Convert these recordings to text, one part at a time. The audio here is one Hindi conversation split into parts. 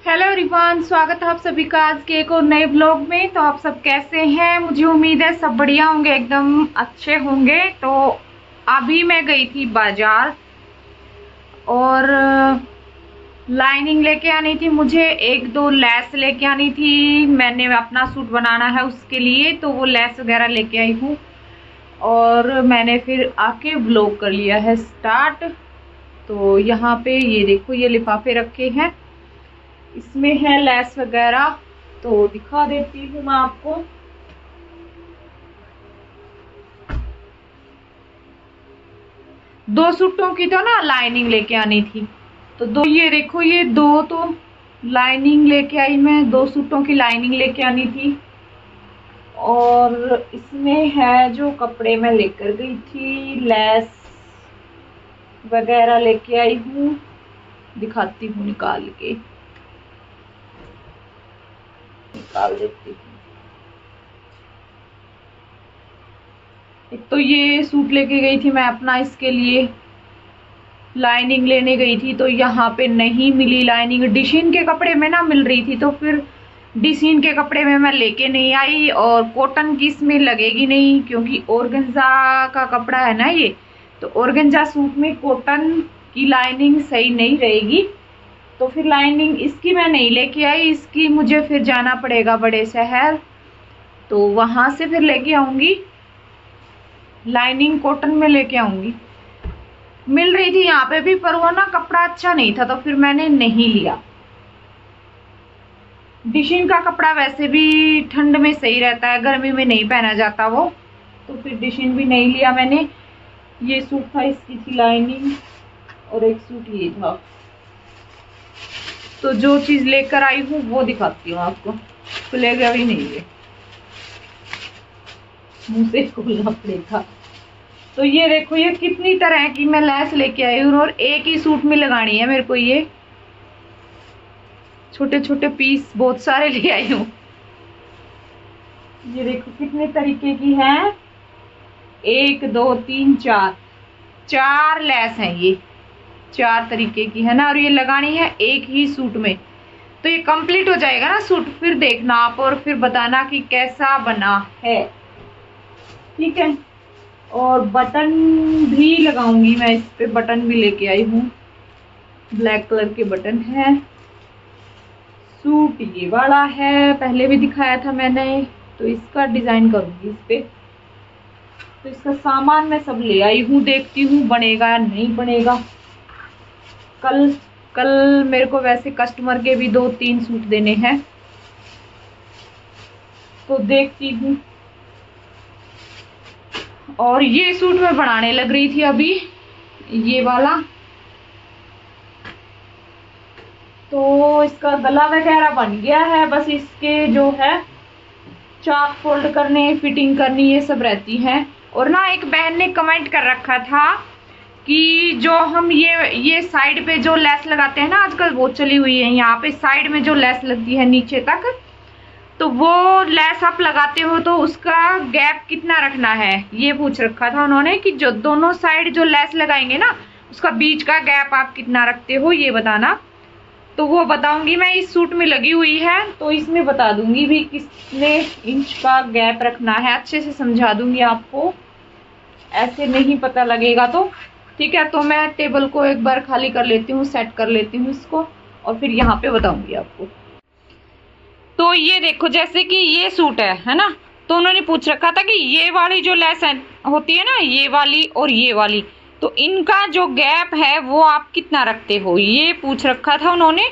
हेलो एवरीवन, स्वागत है आप सभी का आज के एक और नए ब्लॉग में। तो आप सब कैसे हैं? मुझे उम्मीद है सब बढ़िया होंगे, एकदम अच्छे होंगे। तो अभी मैं गई थी बाजार और लाइनिंग लेके आनी थी, मुझे एक दो लेस लेके आनी थी। मैंने अपना सूट बनाना है उसके लिए, तो वो लेस वगैरह लेके आई हूँ और मैंने फिर आके ब्लॉग कर लिया है स्टार्ट। तो यहाँ पे ये देखो, ये लिफाफे रखे हैं, इसमें है लेस वगैरह, तो दिखा देती हूँ मैं आपको। दो सूटों की तो ना लाइनिंग लेके आनी थी, तो दो, ये देखो ये दो तो लाइनिंग लेके आई मैं, दो सूटों की लाइनिंग लेके आनी थी। और इसमें है जो कपड़े मैं लेकर गई थी, लेस वगैरह लेके आई हूँ, दिखाती हूँ निकाल देती हूँ। एक तो ये सूट लेके गई थी मैं अपना, इसके लिए लाइनिंग लेने गई थी, तो यहाँ पे नहीं मिली लाइनिंग। डिशीन के कपड़े में ना मिल रही थी, तो फिर डिशीन के कपड़े में मैं लेके नहीं आई। और कॉटन की इसमें लगेगी नहीं, क्योंकि ऑर्गेन्जा का कपड़ा है ना ये, तो ऑर्गेन्जा सूट में कॉटन की लाइनिंग सही नहीं रहेगी। तो फिर लाइनिंग इसकी मैं नहीं लेके आई, इसकी मुझे फिर जाना पड़ेगा बड़े शहर, तो वहां से फिर लेके आऊंगी। लाइनिंग कॉटन में लेके आऊंगी। मिल रही थी यहाँ पे भी, पर वो ना कपड़ा अच्छा नहीं था, तो फिर मैंने नहीं लिया। डिशीन का कपड़ा वैसे भी ठंड में सही रहता है, गर्मी में नहीं पहना जाता वो, तो फिर डिशीन भी नहीं लिया मैंने। ये सूट था, इसकी थी लाइनिंग, और एक सूट ये था। तो जो चीज लेकर आई हूँ वो दिखाती हूँ आपको। खुलेगा भी नहीं, ये मुंह से खोलना पड़ेगा। तो ये देखो, ये कितनी तरह की मैं लेस लेके आई हूँ, और एक ही सूट में लगानी है मेरे को। ये छोटे छोटे पीस बहुत सारे ले आई हूँ। ये देखो कितने तरीके की है, 1 2 3 4 4 लेस हैं, ये 4 तरीके की है ना, और ये लगानी है एक ही सूट में। तो ये कंप्लीट हो जाएगा ना सूट, फिर देखना आप और फिर बताना कि कैसा बना है, ठीक है। और बटन भी लगाऊंगी मैं, इस पे बटन भी लेके आई हूँ, ब्लैक कलर के बटन है। सूट ये वाला है, पहले भी दिखाया था मैंने, तो इसका डिजाइन करूंगी इस पे। तो इसका सामान मैं सब ले आई हूँ, देखती हूँ बनेगा या नहीं बनेगा। कल मेरे को वैसे कस्टमर के भी 2-3 सूट देने हैं, तो देखती हूँ। और ये सूट मैं बनाने लग रही थी अभी, ये वाला। तो इसका गला वगैरह बन गया है, बस इसके जो है चाक फोल्ड करने, फिटिंग करनी, ये सब रहती है। और ना एक बहन ने कमेंट कर रखा था कि जो हम ये साइड पे जो लेस लगाते हैं ना, आजकल वो चली हुई है, यहाँ पे साइड में जो लेस लगती है नीचे तक, तो वो लेस आप लगाते हो तो उसका गैप कितना रखना है, ये पूछ रखा था उन्होंने, कि जो दोनों साइड जो लेस लगाएंगे ना, उसका बीच का गैप आप कितना रखते हो, ये बताना। तो वो बताऊंगी मैं, इस सूट में लगी हुई है, तो इसमें बता दूंगी भी कितने इंच का गैप रखना है, अच्छे से समझा दूंगी आपको, ऐसे नहीं पता लगेगा तो, ठीक है। तो मैं टेबल को एक बार खाली कर लेती हूँ, सेट कर लेती हूँ इसको, और फिर यहाँ पे बताऊंगी आपको। तो ये देखो, जैसे कि ये सूट है ना, तो उन्होंने पूछ रखा था कि ये वाली जो लेस होती है ना, ये वाली और ये वाली, तो इनका जो गैप है वो आप कितना रखते हो, ये पूछ रखा था उन्होंने।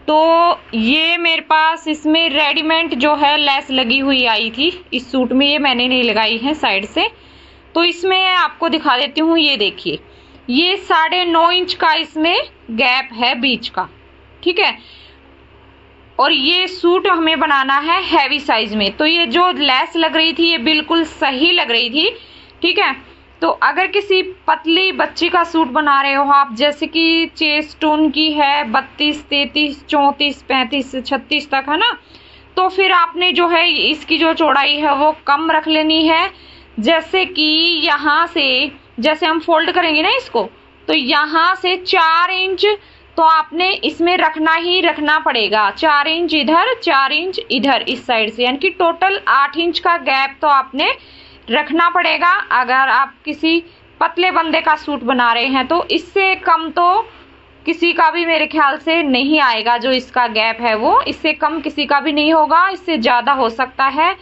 तो ये मेरे पास इसमें रेडीमेड जो है लेस लगी हुई आई थी इस सूट में, ये मैंने नहीं लगाई है साइड से। तो इसमें आपको दिखा देती हूँ, ये देखिए, ये 9.5 इंच का इसमें गैप है बीच का, ठीक है। और ये सूट हमें बनाना है हैवी साइज में, तो ये जो लेस लग रही थी ये बिल्कुल सही लग रही थी, ठीक है। तो अगर किसी पतली बच्ची का सूट बना रहे हो आप, जैसे कि चेस्ट टोन की है, 32 33 34 35 36 तक है ना, तो फिर आपने जो है इसकी जो चौड़ाई है वो कम रख लेनी है। जैसे कि यहाँ से जैसे हम फोल्ड करेंगे ना इसको, तो यहाँ से 4 इंच तो आपने इसमें रखना ही रखना पड़ेगा 4 इंच इधर 4 इंच इधर इस साइड से, यानी कि टोटल 8 इंच का गैप तो आपने रखना पड़ेगा। अगर आप किसी पतले बंदे का सूट बना रहे हैं तो इससे कम तो किसी का भी मेरे ख्याल से नहीं आएगा। जो इसका गैप है वो इससे कम किसी का भी नहीं होगा, इससे ज़्यादा हो सकता है।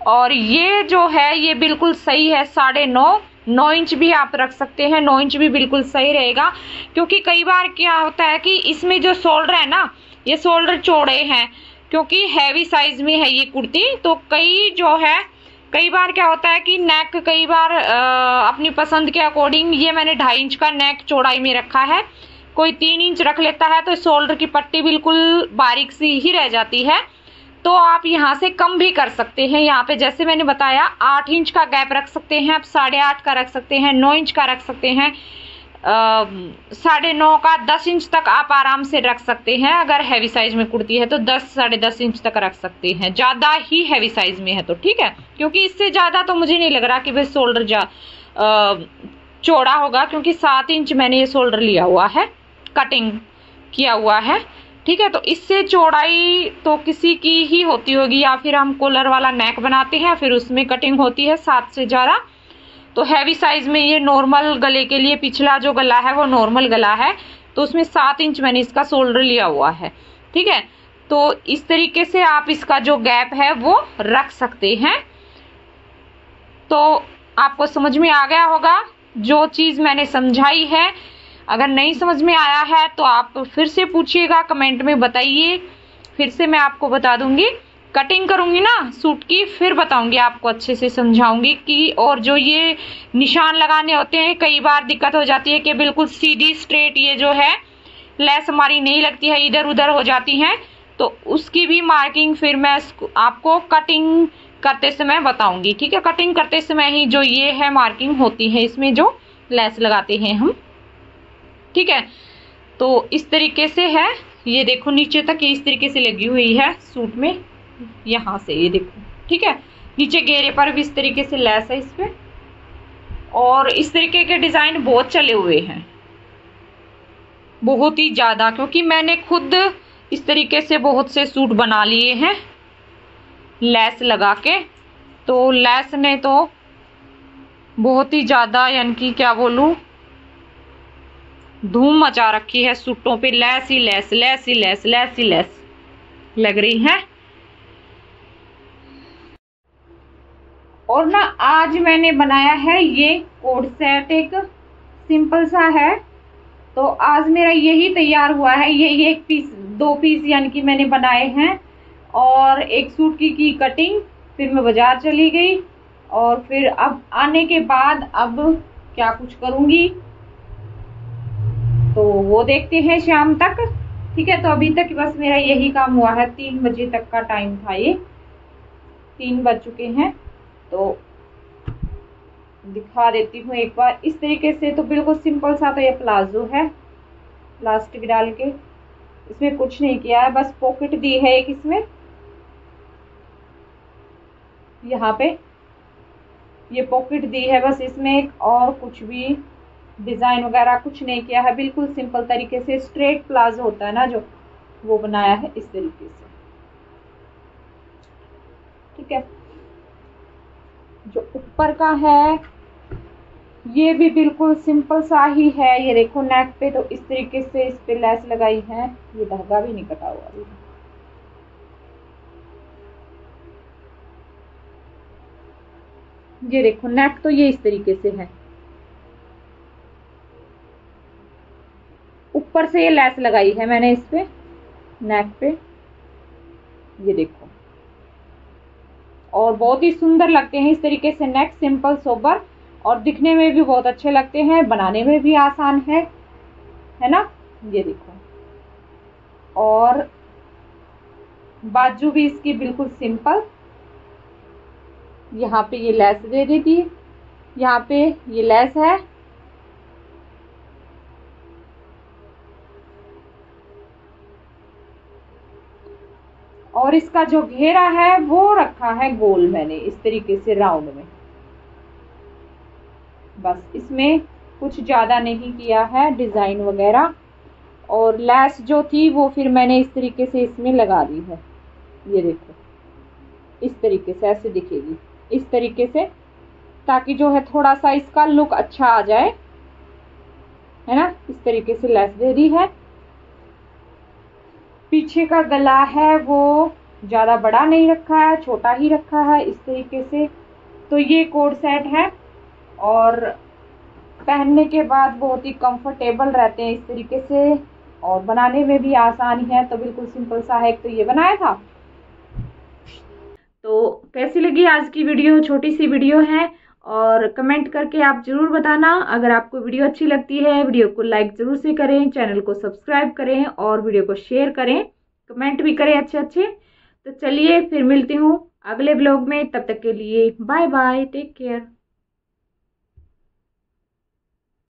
और ये जो है ये बिल्कुल सही है, 9.5 इंच भी आप रख सकते हैं, 9 इंच भी बिल्कुल सही रहेगा। क्योंकि कई बार क्या होता है कि इसमें जो शोल्डर है ना, ये शोल्डर चौड़े हैं क्योंकि हैवी साइज में है ये कुर्ती। तो कई बार क्या होता है कि नेक कई बार अपनी पसंद के अकॉर्डिंग, ये मैंने 2.5 इंच का नेक चौड़ाई में रखा है, कोई 3 इंच रख लेता है तो शोल्डर की पट्टी बिल्कुल बारीक सी ही रह जाती है। तो आप यहाँ से कम भी कर सकते हैं। यहाँ पे जैसे मैंने बताया 8 इंच का गैप रख सकते हैं, आप 8.5 का रख सकते हैं, 9 इंच का रख सकते हैं, 9.5 का 10 इंच तक आप आराम से रख सकते हैं। अगर हैवी साइज में कुर्ती है तो 10-10.5 इंच तक रख सकते हैं, ज़्यादा ही हैवी साइज में है तो ठीक है। क्योंकि इससे ज़्यादा तो मुझे नहीं लग रहा कि भाई शोल्डर चौड़ा होगा, क्योंकि 7 इंच मैंने ये शोल्डर लिया हुआ है, कटिंग किया हुआ है, ठीक है। तो इससे चौड़ाई तो किसी की ही होती होगी, या फिर हम कॉलर वाला नेक बनाते हैं फिर उसमें कटिंग होती है 7 से ज़्यादा। तो हैवी साइज में ये नॉर्मल गले के लिए, पिछला जो गला है वो नॉर्मल गला है, तो उसमें 7 इंच मैंने इसका शोल्डर लिया हुआ है, ठीक है। तो इस तरीके से आप इसका जो गैप है वो रख सकते हैं। तो आपको समझ में आ गया होगा जो चीज़ मैंने समझाई है। अगर नहीं समझ में आया है तो आप फिर से पूछिएगा, कमेंट में बताइए, फिर से मैं आपको बता दूंगी। कटिंग करूंगी ना सूट की फिर बताऊंगी आपको, अच्छे से समझाऊंगी कि। और जो ये निशान लगाने होते हैं, कई बार दिक्कत हो जाती है कि बिल्कुल सीधी स्ट्रेट ये जो है लेस हमारी नहीं लगती है, इधर उधर हो जाती हैं, तो उसकी भी मार्किंग फिर मैं आपको कटिंग करते समय बताऊंगी, ठीक है। कटिंग करते समय ही जो ये है मार्किंग होती है इसमें जो लेस लगाते हैं हम, ठीक है। तो इस तरीके से है, ये देखो नीचे तक ये इस तरीके से लगी हुई है सूट में, यहाँ से ये देखो, ठीक है। नीचे घेरे पर भी इस तरीके से लेस है इस पे। और इस तरीके के डिजाइन बहुत चले हुए हैं, बहुत ही ज्यादा, क्योंकि मैंने खुद इस तरीके से बहुत से सूट बना लिए हैं लेस लगा के। तो लेस ने तो बहुत ही ज्यादा, यानी कि क्या बोलूं, धूम मचा रखी है सूटों पे। लेस ही लेस, लेस ही लेस, लेस ही लेस लग रही है। और ना आज मैंने बनाया है ये कोड सेट, एक सिंपल सा है। तो आज मेरा यही तैयार हुआ है, ये 1 पीस 2 पीस यानी कि मैंने बनाए हैं। और एक सूट की कटिंग, फिर मैं बाजार चली गई और फिर अब आने के बाद अब क्या कुछ करूंगी तो वो देखते हैं शाम तक, ठीक है। तो अभी तक बस मेरा यही काम हुआ है, 3 बजे तक का टाइम था, ये 3 बज चुके हैं। तो दिखा देती हूँ एक बार इस तरीके से। तो बिल्कुल सिंपल सा तो ये प्लाजो है, प्लास्टिक डाल के, इसमें कुछ नहीं किया है, बस पॉकेट दी है एक इसमें, यहाँ पे ये पॉकेट दी है बस इसमें, और कुछ भी डिजाइन वगैरह कुछ नहीं किया है। बिल्कुल सिंपल तरीके से स्ट्रेट प्लाजो होता है ना जो, वो बनाया है इस तरीके से, ठीक है। जो ऊपर का है ये भी बिल्कुल सिंपल सा ही है। ये देखो नेक पे तो इस तरीके से इस पे लेस लगाई है, ये धागा भी नहीं कटा हुआ। ये देखो नेक तो ये इस तरीके से है, ऊपर से ये लेस लगाई है मैंने इस पे नेक पे, ये देखो। और बहुत ही सुंदर लगते हैं इस तरीके से नेक, सिंपल सोबर, और दिखने में भी बहुत अच्छे लगते हैं, बनाने में भी आसान है ना। ये देखो, और बाजू भी इसकी बिल्कुल सिंपल, यहाँ पे ये लेस दे देती है, यहाँ पे ये लेस है, और इसका जो घेरा है वो रखा है गोल मैंने इस तरीके से राउंड में। बस इसमें कुछ ज्यादा नहीं किया है डिजाइन वगैरह। और लैस जो थी वो फिर मैंने इस तरीके से इसमें लगा दी है। ये देखो इस तरीके से ऐसे दिखेगी, इस तरीके से, ताकि जो है थोड़ा सा इसका लुक अच्छा आ जाए, है ना। इस तरीके से लैस दे दी है। पीछे का गला है वो ज्यादा बड़ा नहीं रखा है, छोटा ही रखा है इस तरीके से। तो ये कोट सेट है और पहनने के बाद बहुत ही कंफर्टेबल रहते हैं इस तरीके से, और बनाने में भी आसानी है। तो बिल्कुल सिंपल सा है, एक तो ये बनाया था। तो कैसी लगी आज की वीडियो, छोटी सी वीडियो है, और कमेंट करके आप जरूर बताना। अगर आपको वीडियो अच्छी लगती है, वीडियो को लाइक जरूर से करें, चैनल को सब्सक्राइब करें और वीडियो को शेयर करें, कमेंट भी करें अच्छे अच्छे। तो चलिए फिर मिलती हूँ अगले ब्लॉग में, तब तक के लिए बाय बाय, टेक केयर।